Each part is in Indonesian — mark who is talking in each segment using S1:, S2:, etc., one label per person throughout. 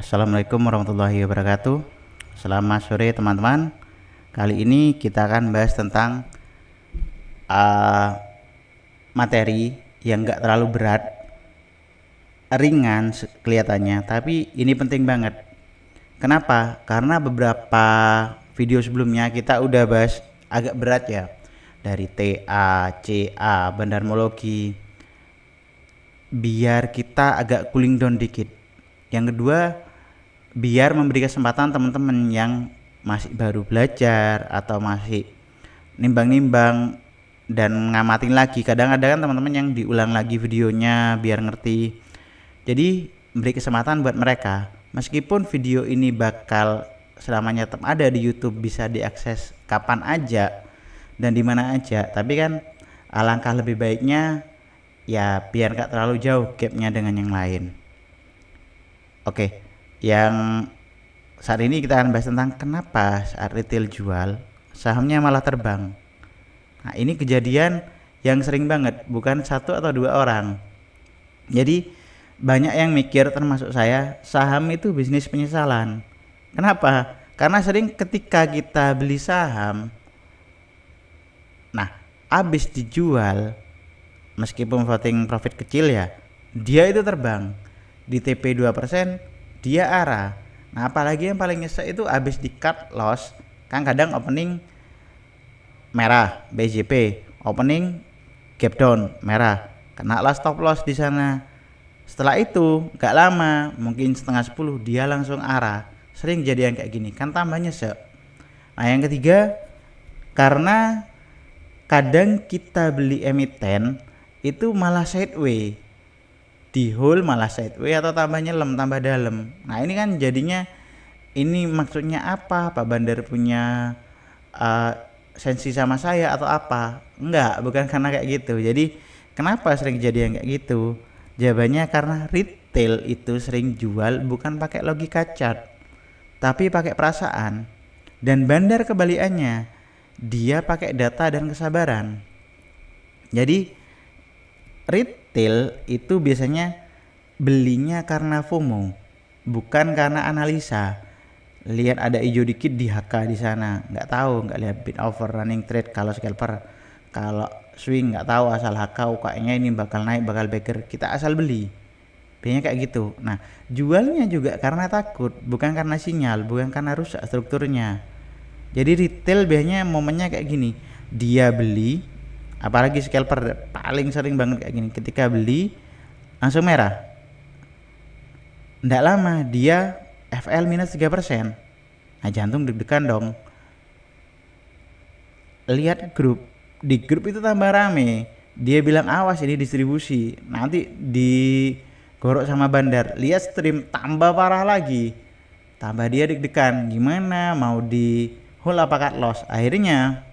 S1: Assalamualaikum warahmatullahi wabarakatuh. Selamat sore teman-teman. Kali ini kita akan bahas tentang materi yang enggak terlalu berat, ringan kelihatannya, tapi ini penting banget. Kenapa? Karena beberapa video sebelumnya kita udah bahas agak berat ya, dari TA, CA, bandarmologi, biar kita agak cooling down dikit. Yang kedua, biar memberi kesempatan teman-teman yang masih baru belajar atau masih nimbang-nimbang dan ngamatin lagi. Kadang-kadang teman-teman yang diulang lagi videonya biar ngerti. Jadi beri kesempatan buat mereka. Meskipun video ini bakal selamanya tetap ada di YouTube, bisa diakses kapan aja dan dimana aja, tapi kan alangkah lebih baiknya ya biar gak terlalu jauh gapnya dengan yang lain. Oke, yang saat ini kita akan bahas tentang kenapa saat retail jual sahamnya malah terbang. Nah, ini kejadian yang sering banget, bukan satu atau dua orang. Jadi banyak yang mikir, termasuk saya, saham itu bisnis penyesalan. Kenapa? Karena sering ketika kita beli saham, nah habis dijual, meskipun floating profit kecil ya, dia itu terbang. Di TP 2% dia arah. Nah apalagi yang paling nyesek itu habis di cut loss, kan kadang opening merah BJP, opening gap down merah, kena lah stop loss di sana. Setelah itu gak lama, mungkin setengah 10 dia langsung arah. Sering jadi yang kayak gini, kan tambah nyesek. Nah yang ketiga, karena kadang kita beli emiten itu malah sideways, di hold malah sideways atau tambah nyelam, tambah dalam. Nah ini kan jadinya, ini maksudnya apa? Pak Bandar punya sensi sama saya atau apa? Enggak, bukan karena kayak gitu. Jadi kenapa sering jadi yang kayak gitu? Jawabannya karena retail itu sering jual bukan pakai logika chart, tapi pakai perasaan. Dan Bandar kebalikannya, dia pakai data dan kesabaran. Jadi retail itu biasanya belinya karena FOMO, bukan karena analisa. Lihat ada hijau dikit di HK di sana, nggak tahu, nggak lihat bid offer, running trade. Kalau scalper, kalau swing nggak tahu, asal HK UKnya ini bakal naik, bakal backer, kita asal beli. Biasanya kayak gitu. Nah jualnya juga karena takut, bukan karena sinyal, bukan karena rusak strukturnya. Jadi retail biasanya momennya kayak gini, dia beli, apalagi scalper paling sering banget kayak gini, ketika beli langsung merah, nggak lama dia FL minus 3%. Nah jantung deg-degan dong. Lihat grup, di grup itu tambah rame, dia bilang awas ini distribusi, nanti digorok sama Bandar. Lihat stream tambah parah lagi, tambah dia deg-degan, gimana mau di hold apa cut loss. Akhirnya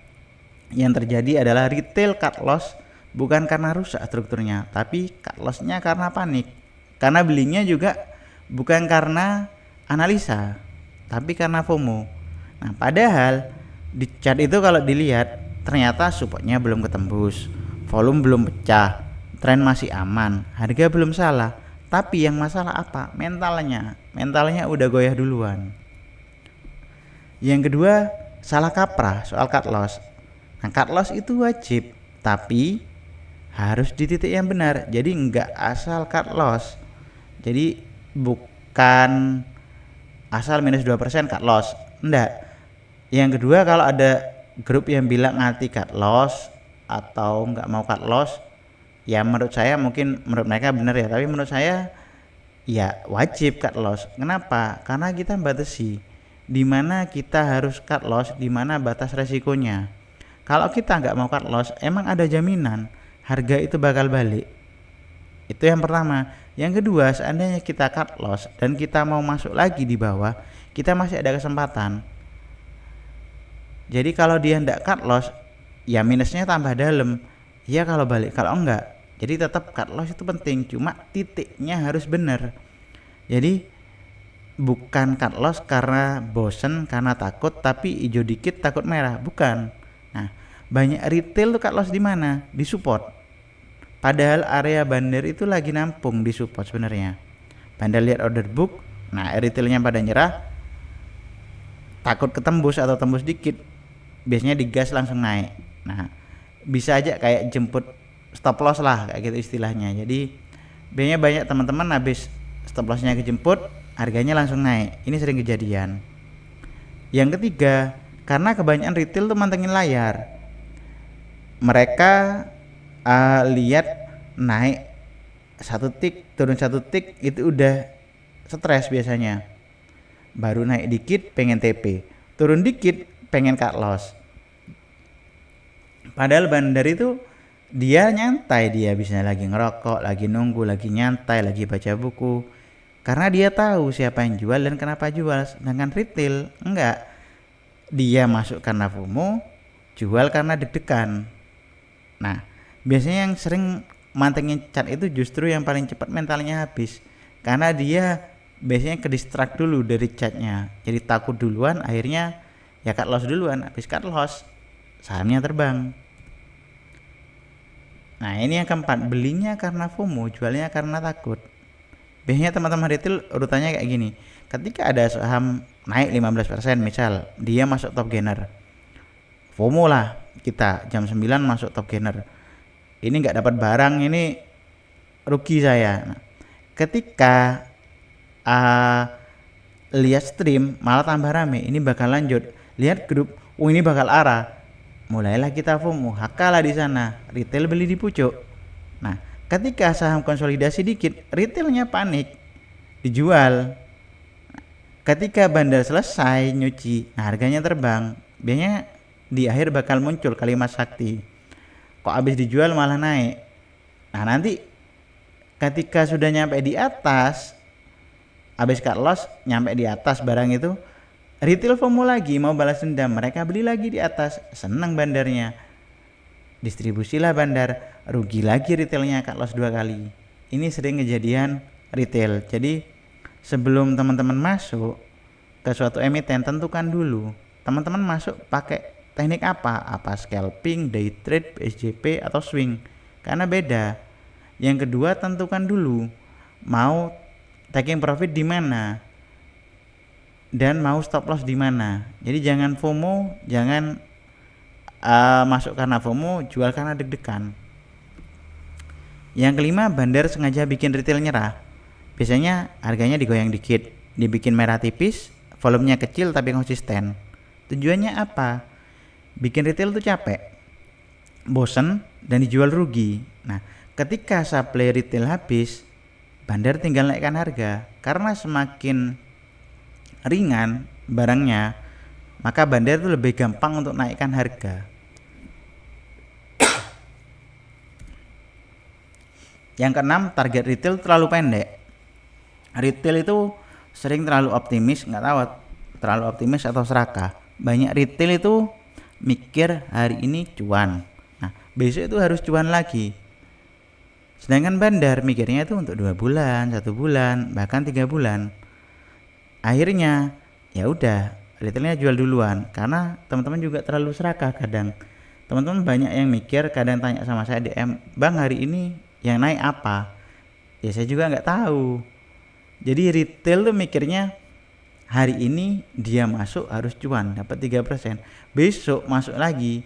S1: yang terjadi adalah retail cut loss bukan karena rusak strukturnya, tapi cut lossnya karena panik. Karena belinya juga bukan karena analisa, tapi karena FOMO. Nah padahal di chart itu kalau dilihat, ternyata supportnya belum ketembus, volume belum pecah, tren masih aman, harga belum salah. Tapi yang masalah apa? Mentalnya udah goyah duluan. Yang kedua, salah kaprah soal cut loss. Nah cut loss itu wajib, tapi harus di titik yang benar. Jadi enggak asal cut loss. Jadi bukan asal minus 2% cut loss, enggak. Yang kedua, kalau ada grup yang bilang anti cut loss atau nggak mau cut loss, ya menurut saya, mungkin menurut mereka benar ya, tapi menurut saya ya wajib cut loss. Kenapa? Karena kita batasi di mana kita harus cut loss, di mana batas resikonya. Kalau kita nggak mau cut loss, emang ada jaminan harga itu bakal balik? Itu yang pertama. Yang kedua, seandainya kita cut loss dan kita mau masuk lagi di bawah, kita masih ada kesempatan. Jadi kalau dia ndak cut loss, ya minusnya tambah dalam. Ya kalau balik, kalau enggak. Jadi tetap cut loss itu penting, cuma titiknya harus benar. Jadi bukan cut loss karena bosen, karena takut, tapi hijau dikit takut merah, bukan. Nah banyak retail tuh cut loss di mana? Di support. Padahal area Bandar itu lagi nampung di support sebenarnya. Bandar lihat order book, Nah, retailnya pada nyerah, takut ketembus atau tembus dikit, biasanya digas langsung naik. Nah, bisa aja kayak jemput stop loss lah kayak gitu istilahnya. Jadi biasanya banyak teman-teman habis stop lossnya kejemput, harganya langsung naik. Ini sering kejadian. Yang ketiga, karena kebanyakan retail tuh mantengin layar. Mereka lihat naik satu tik, turun satu tik, itu udah stres biasanya. Baru naik dikit pengen TP, turun dikit pengen cut loss. Padahal bandar itu dia nyantai, dia bisa lagi ngerokok, lagi nunggu, lagi nyantai, lagi baca buku. Karena dia tahu siapa yang jual dan kenapa jual. Sedangkan retail enggak. Dia masuk karena FOMO, jual karena deg-degan. Nah, biasanya yang sering mantengin chart itu justru yang paling cepat mentalnya habis. Karena dia biasanya ke distract dulu dari chartnya, jadi takut duluan, akhirnya ya cut loss duluan. Habis cut loss, sahamnya terbang. Nah, ini yang keempat, belinya karena FOMO, jualnya karena takut. Biasanya teman-teman retail urutannya kayak gini. Ketika ada saham naik 15%, misal dia masuk top gainer, FOMO lah kita, jam 9 masuk top gainer, ini nggak dapat barang, ini rugi saya. Nah, ketika lihat stream malah tambah rame, ini bakal lanjut. Lihat grup, ini bakal arah, mulailah kita FOMO, hakalah di sana, retail beli di pucuk. Nah, ketika saham konsolidasi dikit, retailnya panik, dijual. Ketika bandar selesai nyuci, nah harganya terbang. Biasanya di akhir bakal muncul kalimat sakti, kok habis dijual malah naik. Nah, nanti ketika sudah nyampe di atas, habis cut loss, nyampe di atas barang itu, retail FOMO lagi, mau balas dendam, mereka beli lagi di atas, senang bandarnya, distribusilah bandar, rugi lagi retailnya, cut loss 2 kali. Ini sering kejadian retail. Jadi sebelum teman-teman masuk ke suatu emiten, tentukan dulu teman-teman masuk pakai teknik apa scalping, day trade, SJP atau swing, karena beda. Yang kedua, tentukan dulu mau taking profit di mana dan mau stop loss di mana. Jadi jangan FOMO, jangan masuk karena FOMO, jual karena deg-degan. Yang kelima, bandar sengaja bikin retail nyerah. Biasanya harganya digoyang dikit, dibikin merah tipis, volumenya kecil tapi konsisten. Tujuannya apa? Bikin retail tuh capek, bosen, dan dijual rugi. Nah, ketika supply retail habis, bandar tinggal naikkan harga. Karena semakin ringan barangnya, maka bandar itu lebih gampang untuk naikkan harga. Yang keenam, target retail terlalu pendek. Retail itu sering terlalu optimis, nggak tahu terlalu optimis atau serakah. Banyak retail itu mikir hari ini cuan, nah besok itu harus cuan lagi. Sedangkan bandar mikirnya itu untuk 2 bulan, 1 bulan, bahkan 3 bulan. Akhirnya ya udah, retailnya jual duluan. Karena teman-teman juga terlalu serakah kadang. Teman-teman banyak yang mikir, kadang tanya sama saya DM, "Bang, hari ini yang naik apa?" Ya saya juga nggak tahu. Jadi retail tuh mikirnya hari ini dia masuk harus cuan, dapat 3%. Besok masuk lagi,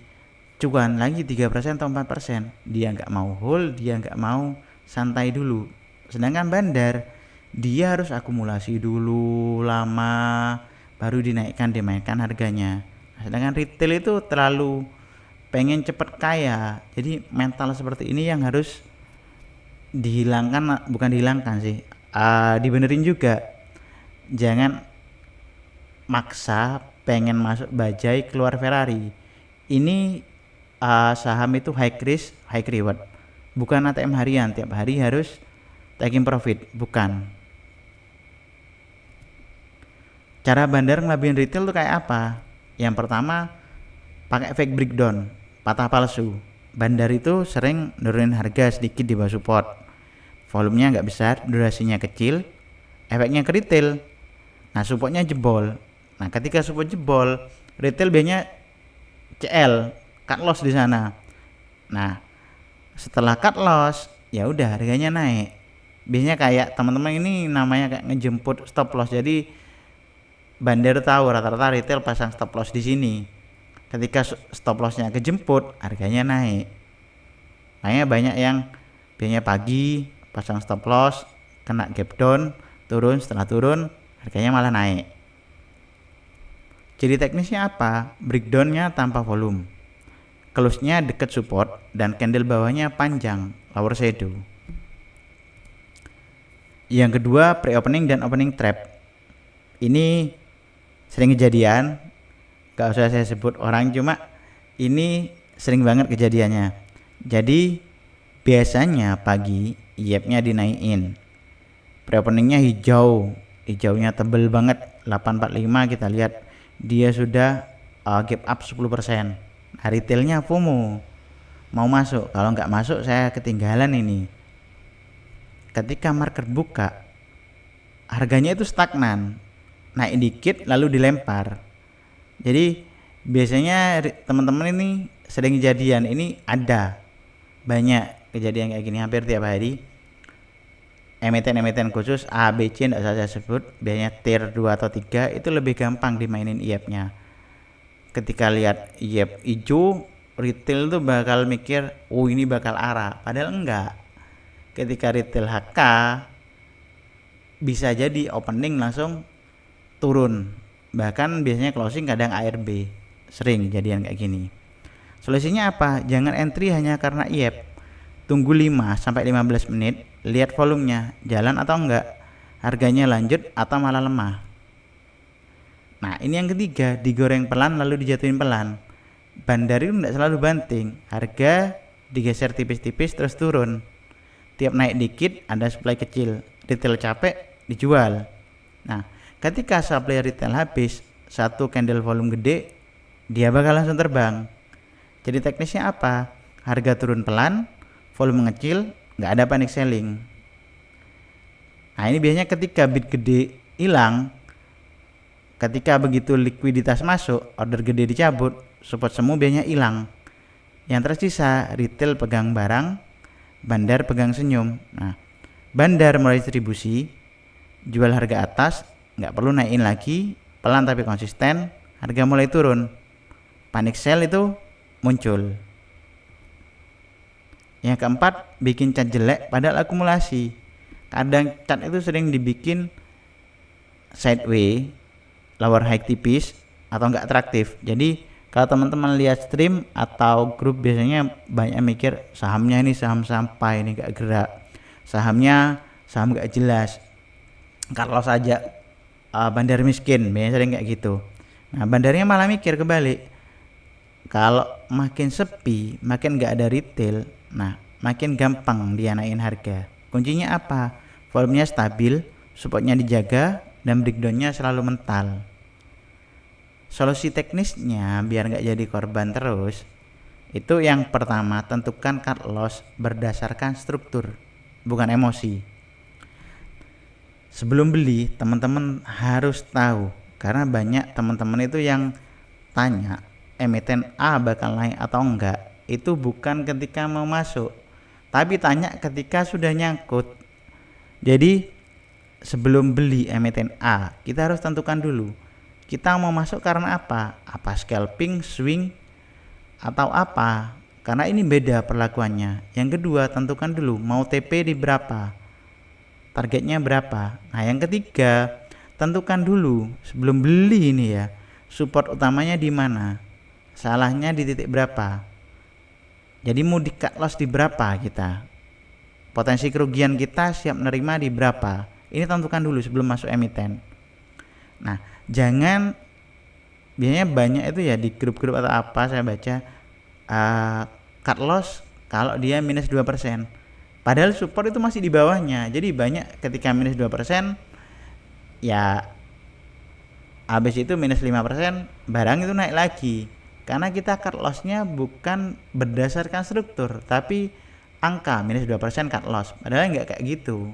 S1: cuan lagi 3% atau 4%. Dia nggak mau hold, dia nggak mau santai dulu. Sedangkan bandar, dia harus akumulasi dulu lama, baru dinaikkan harganya. Sedangkan retail itu terlalu pengen cepet kaya. Jadi mental seperti ini yang harus dihilangkan, bukan dihilangkan sih, dibenerin juga. Jangan maksa pengen masuk bajai keluar Ferrari. Ini saham itu high risk high reward, bukan ATM harian tiap hari harus taking profit, bukan. Cara bandar ngelabuin retail tuh kayak apa? Yang pertama, pakai fake breakdown, patah palsu. Bandar itu sering nurunin harga sedikit di bawah support, volumenya nggak besar, durasinya kecil, efeknya ke retail. Nah, supportnya jebol. Nah, ketika support jebol, retail biasanya CL, cut loss di sana. Nah, setelah cut loss, ya udah harganya naik. Biasanya kayak teman-teman ini namanya kayak ngejemput stop loss. Jadi Bandar tahu rata-rata retail pasang stop loss di sini. Ketika stop lossnya kejemput, harganya naik. Makanya banyak yang biasanya pagi pasang stop loss, kena gap down, turun, setelah turun harganya malah naik. Jadi teknisnya apa? Breakdownnya tanpa volume, close-nya dekat support, dan candle bawahnya panjang, lower shadow. Yang kedua, pre-opening dan opening trap. Ini sering kejadian, gak usah saya sebut orang, cuma ini sering banget kejadiannya. Jadi biasanya pagi IEP-nya dinaikin, pre-openingnya hijaunya tebel banget, 845. Kita lihat dia sudah gap up 10%. Nah, retailnya FOMO, mau masuk, kalau nggak masuk saya ketinggalan ini. Ketika market buka, harganya itu stagnan, naik dikit lalu dilempar. Jadi biasanya teman-teman ini sering kejadian, ini ada banyak kejadian kayak gini hampir tiap hari. Emiten khusus A, B, C tidak saya sebut, biasanya tier 2 atau 3 itu lebih gampang dimainin IEP-nya. Ketika lihat IEP hijau, retail tuh bakal mikir, oh ini bakal arah, padahal enggak. Ketika retail HK bisa jadi opening langsung turun, bahkan biasanya closing kadang ARB, sering kejadian kayak gini. Solusinya apa? Jangan entry hanya karena IEP, tunggu 5-15 menit, lihat volumenya jalan atau enggak, harganya lanjut atau malah lemah. Nah ini yang ketiga, digoreng pelan lalu dijatuhin pelan. Bandar itu tidak selalu banting, harga digeser tipis-tipis terus turun. Tiap naik dikit ada supply kecil, retail capek dijual. Nah ketika supply retail habis, satu candle volume gede, dia bakal langsung terbang. Jadi teknisnya apa? Harga turun pelan, volume ngecil, nggak ada panic selling. Nah ini biasanya ketika bid gede hilang, ketika begitu likuiditas masuk, order gede dicabut, support semu biasanya hilang. Yang tersisa retail pegang barang, bandar pegang senyum. Nah bandar mulai distribusi, jual harga atas, nggak perlu naikin lagi, pelan tapi konsisten, harga mulai turun, panic sell itu muncul. Yang keempat, bikin cat jelek padahal akumulasi. Kadang cat itu sering dibikin sideways, lower high tipis, atau enggak atraktif. Jadi kalau teman-teman lihat stream atau grup biasanya banyak mikir sahamnya ini saham sampai ini enggak gerak, sahamnya saham enggak jelas, kalau saja bandar miskin, biasanya sering kayak gitu. Nah bandarnya malah mikir kebalik, kalau makin sepi, makin enggak ada retail, nah makin gampang dia naikin harga. Kuncinya apa? Volumenya stabil, supportnya dijaga, dan breakdownnya selalu mental. Solusi teknisnya biar nggak jadi korban terus, itu yang pertama, tentukan cut loss berdasarkan struktur, bukan emosi. Sebelum beli, teman-teman harus tahu, karena banyak teman-teman itu yang tanya emiten A bakal naik atau enggak, itu bukan ketika mau masuk, tapi tanya ketika sudah nyangkut. Jadi sebelum beli emiten A, kita harus tentukan dulu kita mau masuk karena apa? Apa scalping, swing, atau apa? Karena ini beda perlakuannya. Yang kedua, tentukan dulu mau TP di berapa, targetnya berapa. Nah yang ketiga, tentukan dulu sebelum beli ini ya, support utamanya di mana, salahnya di titik berapa. Jadi mau di cut loss di berapa, kita potensi kerugian kita siap menerima di berapa, ini tentukan dulu sebelum masuk emiten. Nah jangan, biasanya banyak itu ya di grup-grup atau apa saya baca cut loss kalau dia minus 2%, padahal support itu masih di bawahnya. Jadi banyak ketika minus 2% ya habis itu minus 5% barang itu naik lagi, karena kita cut lossnya bukan berdasarkan struktur tapi angka minus 2% cut loss, padahal nggak kayak gitu.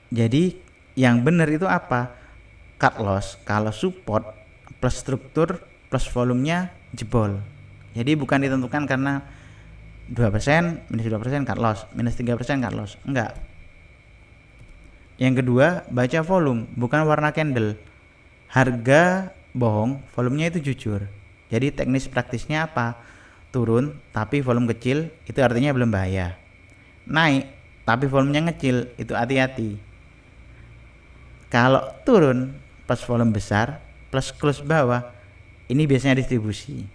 S1: Jadi yang benar itu apa? Cut loss kalau support plus struktur plus volumenya jebol. Jadi bukan ditentukan karena 2%, minus 2% cut loss, minus 3% cut loss. Enggak. Yang kedua, baca volume, bukan warna candle. Harga bohong, volumenya itu jujur. Jadi teknis praktisnya apa? Turun tapi volume kecil, itu artinya belum bahaya. Naik tapi volumenya ngecil, itu hati-hati. Kalau turun plus volume besar plus close bawah, ini biasanya distribusi.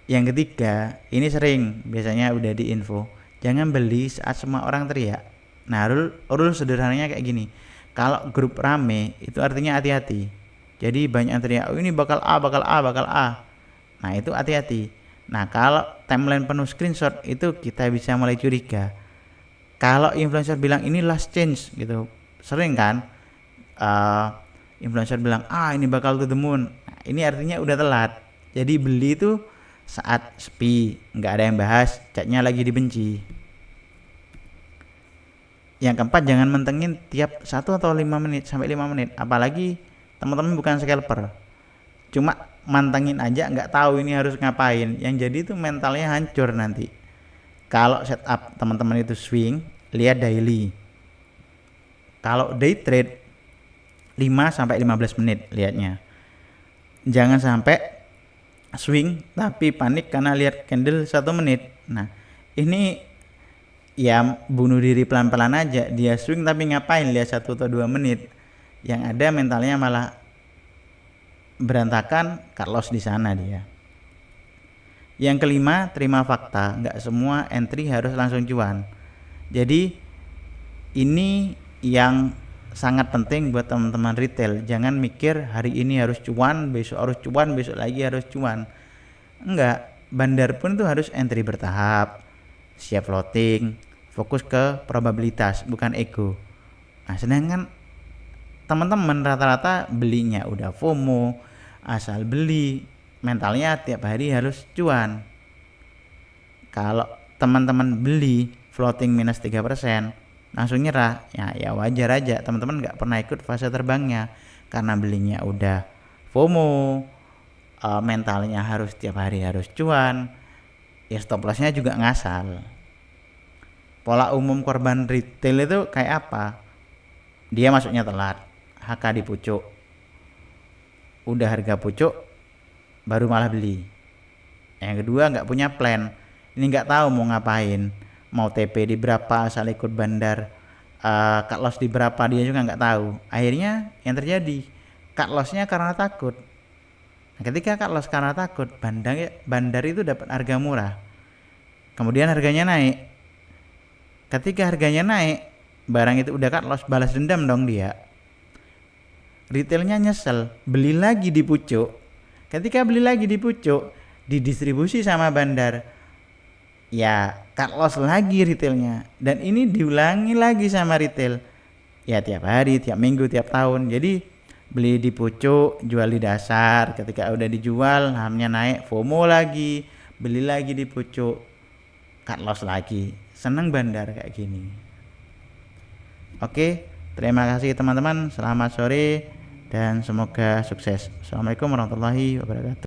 S1: Yang ketiga, ini sering biasanya udah di info, jangan beli saat semua orang teriak. Nah, rule sederhananya kayak gini. Kalau grup rame itu artinya hati-hati. Jadi banyak yang teriak, oh ini bakal A, bakal A, bakal A. Nah, itu hati-hati. Nah, kalau timeline penuh screenshot itu kita bisa mulai curiga. Kalau influencer bilang ini last change gitu, sering kan influencer bilang ini bakal to the moon. Nah, ini artinya udah telat. Jadi beli itu saat sepi, nggak ada yang bahas, catnya lagi dibenci. Yang keempat, jangan mentengin tiap 1 atau 5 menit sampai 5 menit. Apalagi teman-teman bukan scalper, cuma mantengin aja nggak tahu ini harus ngapain. Yang jadi itu mentalnya hancur nanti. Kalau setup teman-teman itu swing, lihat daily. Kalau day trade 5 sampai 15 menit lihatnya. Jangan sampai swing tapi panik karena lihat candle 1 menit. Nah, ini ya bunuh diri pelan-pelan aja. Dia swing tapi ngapain lihat 1 atau 2 menit. Yang ada mentalnya malah berantakan, cut loss di sana dia. Yang kelima, terima fakta. Nggak semua entry harus langsung cuan. Jadi ini yang sangat penting buat teman-teman retail. Jangan mikir hari ini harus cuan, besok harus cuan, besok lagi harus cuan. Enggak, bandar pun itu harus entry bertahap, siap floating, fokus ke probabilitas, bukan ego. Nah, sedangkan teman-teman rata-rata belinya udah FOMO, asal beli, mentalnya tiap hari harus cuan. Kalau teman-teman beli floating minus 3%, langsung nyerah, ya wajar aja. Teman-teman nggak pernah ikut fase terbangnya karena belinya udah FOMO, mentalnya harus tiap hari harus cuan, ya stop lossnya juga ngasal. Pola umum korban retail itu kayak apa? Dia masuknya telat, HK di pucuk, udah harga pucuk baru malah beli. Yang kedua, nggak punya plan, ini nggak tahu mau ngapain, mau TP di berapa asal ikut bandar, cut loss di berapa dia juga nggak tahu. Akhirnya yang terjadi cut lossnya karena takut. Nah, ketika cut loss karena takut, bandar itu dapat harga murah, kemudian harganya naik. Ketika harganya naik, barang itu udah cut loss, balas dendam dong dia. Retailnya nyesel, beli lagi di pucuk. Ketika beli lagi di pucuk, didistribusi sama bandar, ya cut loss lagi retailnya. Dan ini diulangi lagi sama retail, ya tiap hari, tiap minggu, tiap tahun. Jadi beli di pucuk, jual di dasar. Ketika udah dijual, sahamnya naik, FOMO lagi, beli lagi di pucuk, cut loss lagi. Seneng bandar kayak gini. Oke, terima kasih teman-teman, selamat sore dan semoga sukses. Assalamualaikum warahmatullahi wabarakatuh.